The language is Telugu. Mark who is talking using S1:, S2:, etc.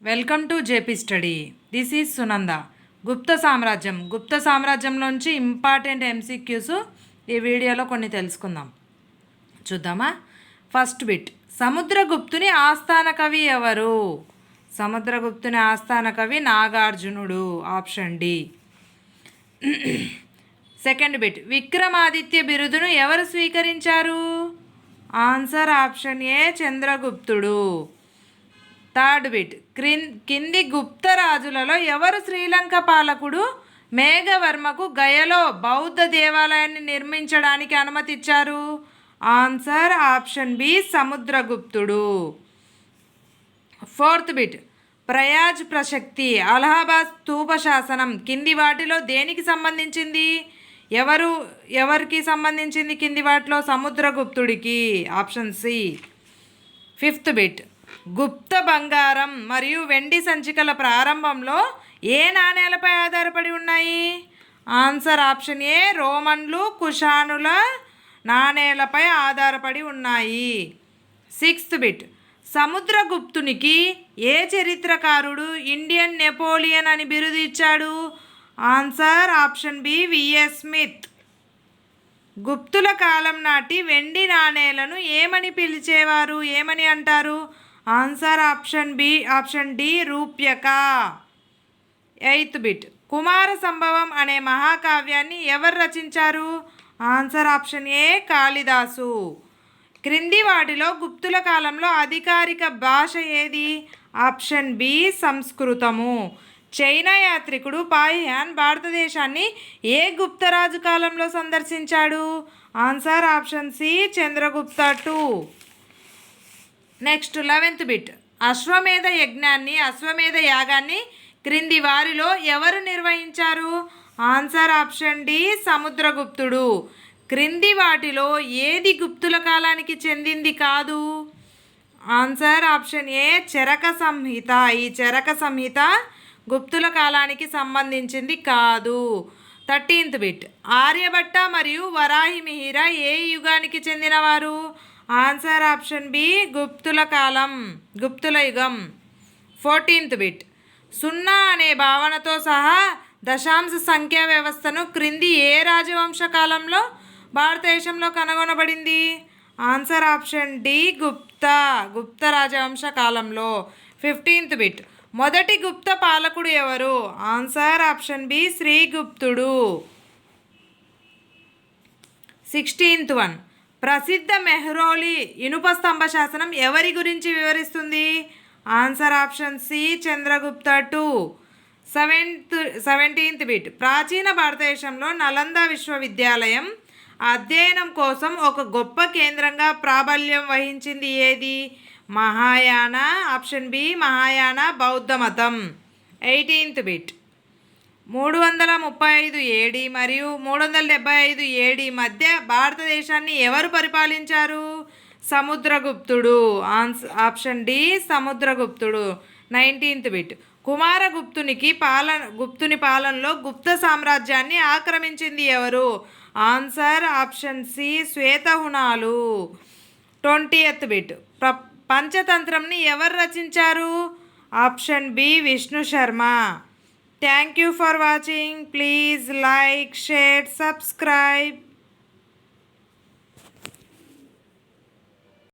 S1: Welcome to JP study. This is Sunanda. Gupta సామ్రాజ్యంలోంచి ఇంపార్టెంట్ ఎంసీక్యూస్ ఈ వీడియోలో కొన్ని తెలుసుకుందాం. చూద్దామా? ఫస్ట్ బిట్, సముద్రగుప్తుని ఆస్థాన కవి ఎవరు? సముద్రగుప్తుని ఆస్థాన కవి నాగార్జునుడు, option D. Second bit, Vikramaditya బిరుదును ఎవరు స్వీకరించారు? ఆన్సర్ ఆప్షన్ ఏ, చంద్రగుప్తుడు. థర్డ్ బిట్, కింది గుప్త రాజులలో ఎవరు శ్రీలంక పాలకుడు మేఘవర్మకు గయలో బౌద్ధ దేవాలయాన్ని నిర్మించడానికి అనుమతిచ్చారు? ఆన్సర్ ఆప్షన్ బి, సముద్రగుప్తుడు. ఫోర్త్ బిట్, ప్రయాజ్ ప్రశక్తి అలహాబాద్ స్తూప శాసనం కింది వాటిలో దేనికి సంబంధించింది? ఎవరికి సంబంధించింది కింది వాటిలో? సముద్రగుప్తుడికి, option C. Fifth bit, Gupta బంగారం మరియు వెండి సంచికల ప్రారంభంలో ఏ నాణేలపై ఆధారపడి ఉన్నాయి? ఆన్సర్ ఆప్షన్ ఏ, రోమన్లు కుషానుల నాణేలపై ఆధారపడి ఉన్నాయి. సిక్స్త్ బిట్, సముద్రగుప్తునికి ఏ చరిత్రకారుడు ఇండియన్ నెపోలియన్ అని బిరుదు ఇచ్చాడు? Answer option B, VS Smith. గుప్తుల కాలం నాటి వెండి నాణేలను ఏమని పిలిచేవారు, ఏమని అంటారు? Answer option D, rupyaka. Eighth bit, Kumara Sambhavam అనే మహాకావ్యాన్ని ఎవరు రచించారు? Answer option A, Kalidas. క్రింది వాటిలో గుప్తుల కాలంలో అధికారిక భాష ఏది? ఆప్షన్ బి, సంస్కృతము. చైనా యాత్రికుడు పాహియాన్ భారతదేశాన్ని ఏ గుప్తరాజు కాలంలో సందర్శించాడు? Answer option C, Chandragupta 2. Next 11th bit, Ashwamedha యాగాన్ని క్రింది వారిలో ఎవరు నిర్వహించారు? Answer option D, సముద్రగుప్తుడు. క్రింది వాటిలో ఏది గుప్తుల కాలానికి చెందింది కాదు? ఆన్సర్ ఆప్షన్ ఏ, చరక సంహిత. ఈ చరక సంహిత గుప్తుల కాలానికి సంబంధించింది కాదు. 13th బిట్, ఆర్యభట్ట మరియు వరాహి మిహిర ఏ యుగానికి చెందినవారు? ఆన్సర్ ఆప్షన్ బి, గుప్తుల యుగం. 14th బిట్, సున్నా అనే భావనతో సహా దశాంశ సంఖ్యా వ్యవస్థను క్రింది ఏ రాజవంశ కాలంలో భారతదేశంలో కనుగొనబడింది? ఆన్సర్ ఆప్షన్ డి, గుప్త రాజవంశ కాలంలో. 15th బిట్, మొదటి గుప్త పాలకుడు ఎవరు? ఆన్సర్ ఆప్షన్ బి, శ్రీగుప్తుడు. 16th వన్, ప్రసిద్ధ మెహ్రౌలి ఇనుప స్తంభ శాసనం ఎవరి గురించి వివరిస్తుంది? Answer option C, Chandragupta 2. 17th bit, ప్రాచీన భారతదేశంలో నలంద విశ్వవిద్యాలయం అధ్యయనం కోసం ఒక గొప్ప కేంద్రంగా ప్రాబల్యం వహించింది ఏది? మహాయాన, ఆప్షన్ బి, మహాయాన బౌద్ధ మతం. 18th బిట్, 335 ఏడి మరియు 375 ఏడి మధ్య భారతదేశాన్ని ఎవరు పరిపాలించారు? సముద్రగుప్తుడు. ఆప్షన్ డి, సముద్రగుప్తుడు. 19th బిట్, గుప్తుని పాలనలో గుప్త సామ్రాజ్యాన్ని ఆక్రమించింది ఎవరు? ఆన్సర్ ఆప్షన్ సి, శ్వేతహుణాలు. 20th బిట్, పంచతంత్రంని ఎవరు రచించారు? Option B, Vishnu Sharma. Thank you for watching. Please like, share, subscribe.